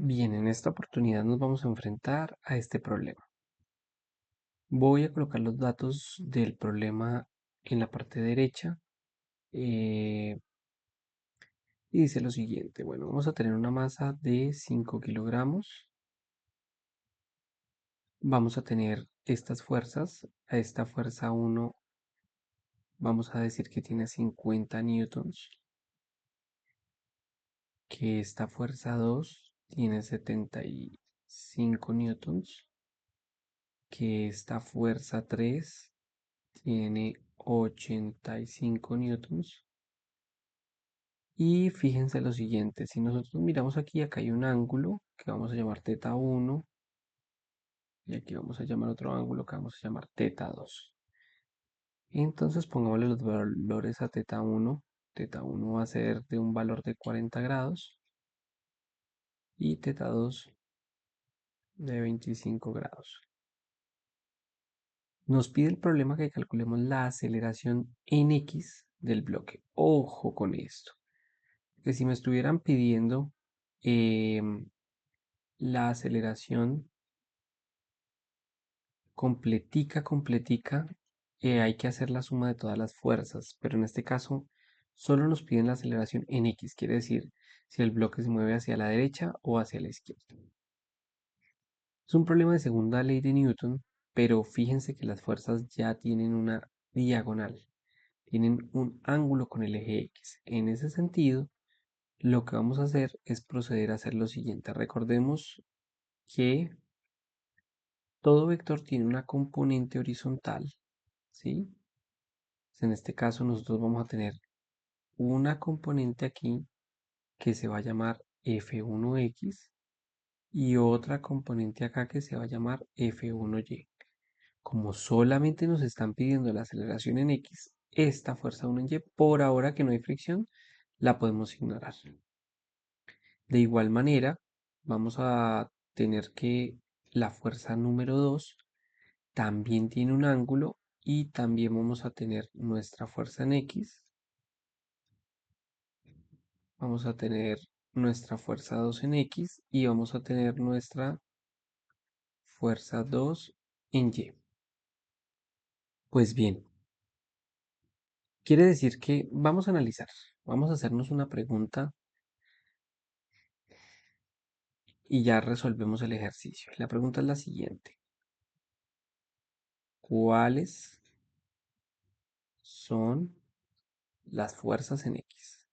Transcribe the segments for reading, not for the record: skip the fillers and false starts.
Bien, en esta oportunidad nos vamos a enfrentar a este problema. Voy a colocar los datos del problema en la parte derecha eh, y dice lo siguiente. Bueno, vamos a tener una masa de 5 kilogramos. Vamos a tener estas fuerzas. A esta fuerza 1 vamos a decir que tiene 50 newtons, que esta fuerza 2 tiene 75 newtons, que esta fuerza 3 tiene 85 newtons. Y fíjense lo siguiente, si nosotros miramos aquí, acá hay un ángulo que vamos a llamar teta 1 y aquí vamos a llamar otro ángulo que vamos a llamar teta 2. Entonces pongámosle los valores a teta 1. Teta 1 va a ser de un valor de 40 grados y teta 2 de 25 grados. Nos pide el problema que calculemos la aceleración en X del bloque. Ojo con esto, que si me estuvieran pidiendo la aceleración completica, hay que hacer la suma de todas las fuerzas, pero en este caso solo nos piden la aceleración en X, quiere decir si el bloque se mueve hacia la derecha o hacia la izquierda. Es un problema de segunda ley de Newton, pero fíjense que las fuerzas ya tienen una diagonal, tienen un ángulo con el eje X. En ese sentido, lo que vamos a hacer es proceder a hacer lo siguiente. Recordemos que todo vector tiene una componente horizontal, ¿sí? En este caso nosotros vamos a tener una componente aquí que se va a llamar F1X y otra componente acá que se va a llamar F1Y. Como solamente nos están pidiendo la aceleración en X, esta fuerza 1 en Y, por ahora que no hay fricción, la podemos ignorar. De igual manera, vamos a tener que la fuerza número 2 también tiene un ángulo y también vamos a tener nuestra fuerza en X. Vamos a tener nuestra fuerza 2 en X y vamos a tener nuestra fuerza 2 en Y. Pues bien, quiere decir que vamos a analizar, vamos a hacernos una pregunta y ya resolvemos el ejercicio. La pregunta es la siguiente. ¿Cuáles son las fuerzas en X?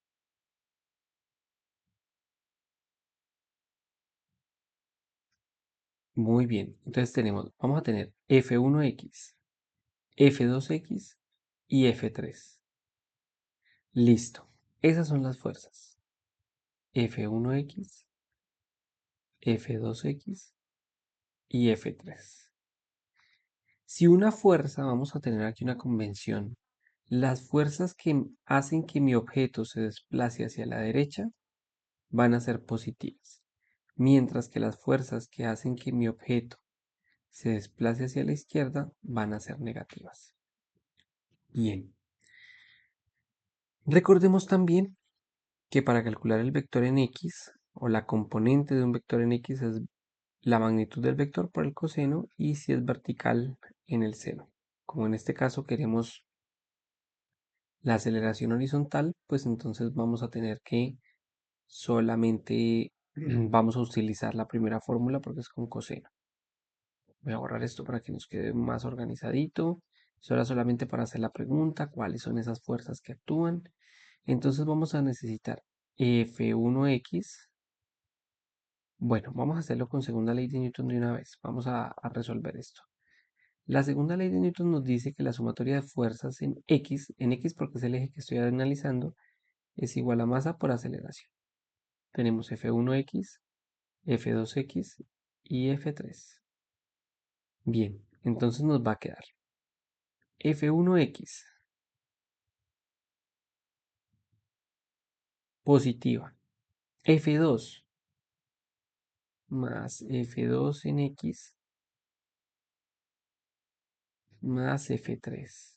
Muy bien, entonces vamos a tener F1X, F2X y F3. Listo, esas son las fuerzas. F1X, F2X y F3. Si una fuerza, vamos a tener aquí una convención, las fuerzas que hacen que mi objeto se desplace hacia la derecha van a ser positivas, mientras que las fuerzas que hacen que mi objeto se desplace hacia la izquierda van a ser negativas. Bien, recordemos también que para calcular el vector en X o la componente de un vector en X es la magnitud del vector por el coseno y si es vertical en el seno. Como en este caso queremos la aceleración horizontal, pues entonces vamos a tener que solamente vamos a utilizar la primera fórmula porque es con coseno. Voy a borrar esto para que nos quede más organizadito. Eso era solamente para hacer la pregunta, cuáles son esas fuerzas que actúan. Entonces vamos a necesitar F1X. Bueno, vamos a hacerlo con segunda ley de Newton de una vez. Vamos a resolver esto. La segunda ley de Newton nos dice que la sumatoria de fuerzas en X porque es el eje que estoy analizando, es igual a masa por aceleración. Tenemos F1X, F2X y F3. Bien, entonces nos va a quedar F1X positiva, F2 más F2 en X más F3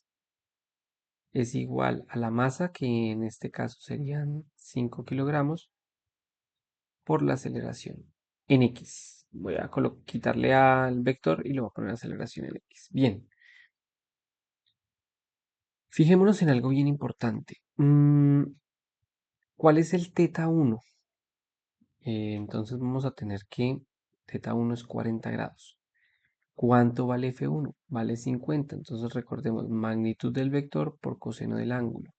es igual a la masa, que en este caso serían 5 kilogramos, por la aceleración. en X. Voy a quitarle al vector y le voy a poner aceleración en X. Bien, fijémonos en algo bien importante. ¿Cuál es el teta 1? Entonces vamos a tener que teta 1 es 40 grados. ¿Cuánto vale F1? Vale 50. Entonces recordemos magnitud del vector por coseno del ángulo.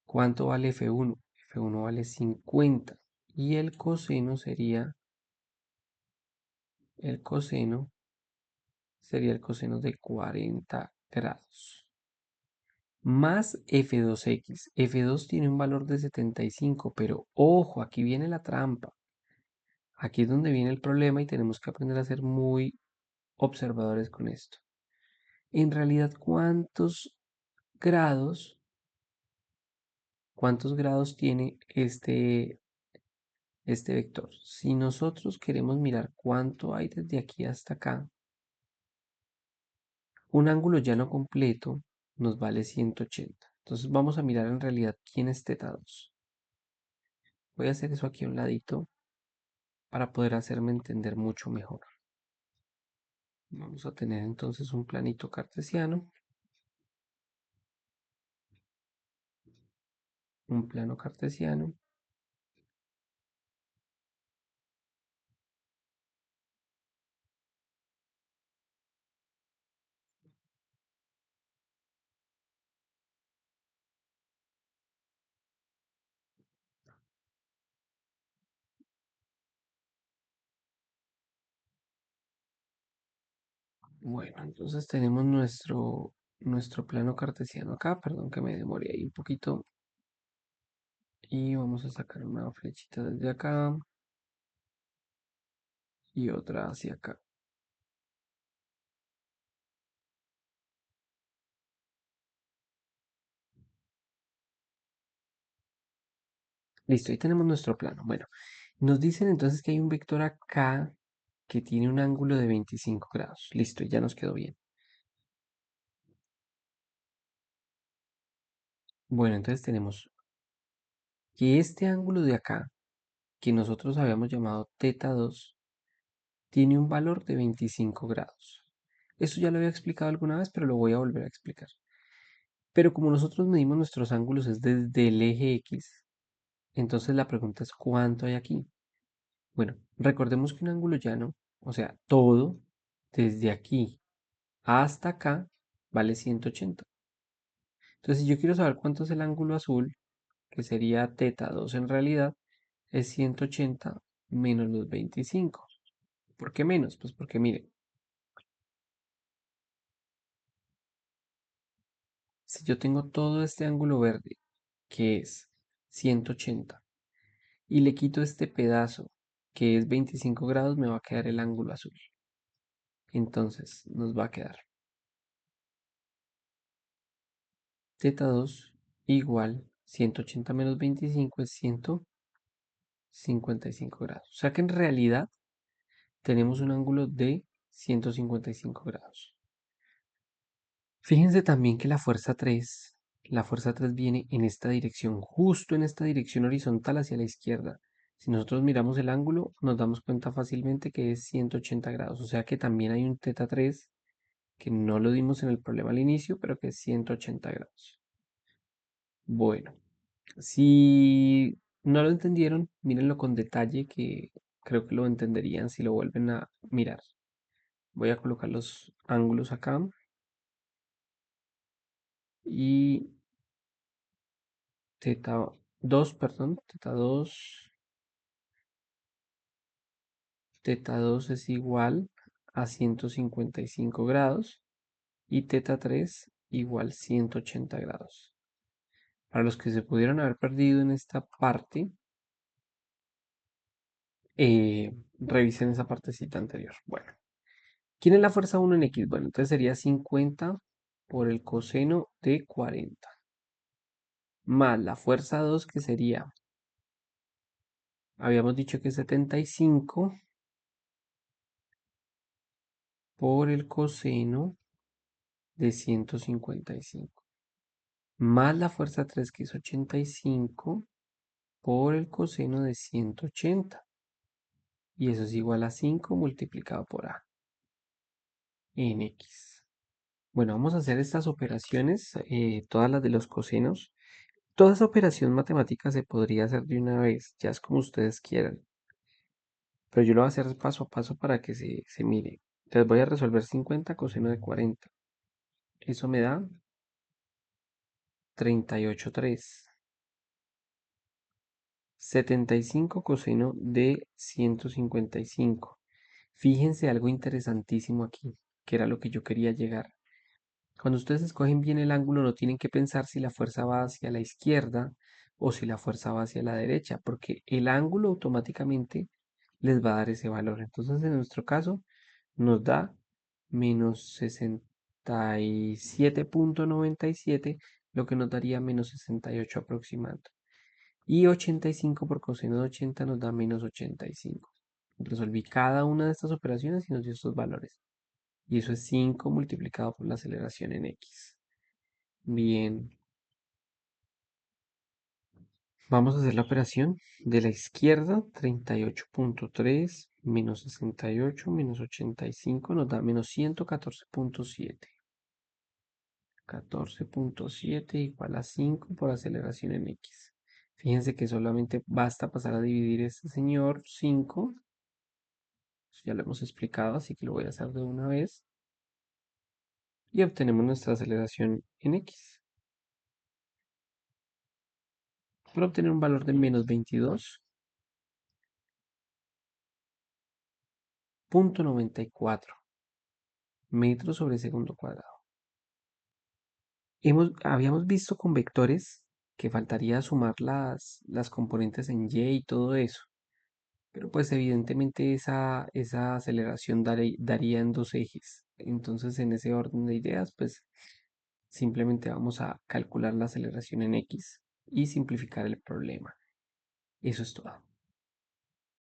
¿Cuánto vale F1? F1 vale 50. Y el coseno sería el coseno de 40 grados. Más F2X. F2 tiene un valor de 75, pero ojo, aquí viene la trampa. Aquí es donde viene el problema y tenemos que aprender a ser muy observadores con esto. En realidad, grados, cuántos grados tiene este vector? Si nosotros queremos mirar cuánto hay desde aquí hasta acá, un ángulo llano completo nos vale 180. Entonces vamos a mirar en realidad quién es teta 2. Voy a hacer eso aquí a un ladito para poder hacerme entender mucho mejor. Vamos a tener entonces un planito cartesiano, un plano cartesiano. Bueno, entonces tenemos nuestro plano cartesiano acá. Perdón que me demoré ahí un poquito. Y vamos a sacar una flechita desde acá y otra hacia acá. Listo, ahí tenemos nuestro plano. Bueno, nos dicen entonces que hay un vector acá que tiene un ángulo de 25 grados. Listo, ya nos quedó bien. Bueno, entonces tenemos que este ángulo de acá, que nosotros habíamos llamado teta 2, tiene un valor de 25 grados. Eso ya lo había explicado alguna vez, pero lo voy a volver a explicar. Pero como nosotros medimos nuestros ángulos es desde el eje X, entonces la pregunta es ¿cuánto hay aquí? Bueno, recordemos que un ángulo llano, o sea, todo desde aquí hasta acá vale 180. Entonces, si yo quiero saber cuánto es el ángulo azul, que sería teta 2 en realidad, es 180 menos los 25. ¿Por qué menos? Pues porque miren, si yo tengo todo este ángulo verde, que es 180, y le quito este pedazo, que es 25 grados, me va a quedar el ángulo azul. Entonces, nos va a quedar teta 2 igual 180 menos 25 es 155 grados. O sea que en realidad tenemos un ángulo de 155 grados. Fíjense también que la fuerza 3 viene en esta dirección, justo en esta dirección horizontal hacia la izquierda. Si nosotros miramos el ángulo, nos damos cuenta fácilmente que es 180 grados. O sea que también hay un teta 3 que no lo dimos en el problema al inicio, pero que es 180 grados. Bueno, si no lo entendieron, mírenlo con detalle que creo que lo entenderían si lo vuelven a mirar. Voy a colocar los ángulos acá y teta 2, perdón, teta 2 es igual a 155 grados y teta 3 igual 180 grados. Para los que se pudieron haber perdido en esta parte, revisen esa partecita anterior. Bueno. ¿Quién es la fuerza 1 en X? Bueno, entonces sería 50 por el coseno de 40. Más la fuerza 2 que sería, habíamos dicho que es 75 por el coseno de 155. Más la fuerza 3 que es 85 por el coseno de 180. y eso es igual a 5 multiplicado por a en x. Bueno, vamos a hacer estas operaciones, todas las de los cosenos. Toda esa operación matemática se podría hacer de una vez, ya es como ustedes quieran, pero yo lo voy a hacer paso a paso para que se mire. Entonces voy a resolver 50 coseno de 40. Eso me da 38,3. 75 coseno de 155. Fíjense algo interesantísimo aquí, que era lo que yo quería llegar. Cuando ustedes escogen bien el ángulo, no tienen que pensar si la fuerza va hacia la izquierda o si la fuerza va hacia la derecha, porque el ángulo automáticamente les va a dar ese valor. Entonces, en nuestro caso, nos da menos 67,97, lo que nos daría menos 68 aproximando. Y 85 por coseno de 80 nos da menos 85. Resolví cada una de estas operaciones y nos dio estos valores. Y eso es 5 multiplicado por la aceleración en x. Bien, vamos a hacer la operación de la izquierda. 38,3 menos 68 menos 85 nos da menos 114,7. 14,7 igual a 5 por aceleración en x. Fíjense que solamente basta pasar a dividir este señor 5. Ya lo hemos explicado, así que lo voy a hacer de una vez. Y obtenemos nuestra aceleración en x. Para obtener un valor de menos 22,94 metros sobre segundo cuadrado. Habíamos visto con vectores que faltaría sumar las componentes en y y todo eso. Pero pues evidentemente esa aceleración daría en dos ejes. Entonces en ese orden de ideas, pues simplemente vamos a calcular la aceleración en x y simplificar el problema. Eso es todo.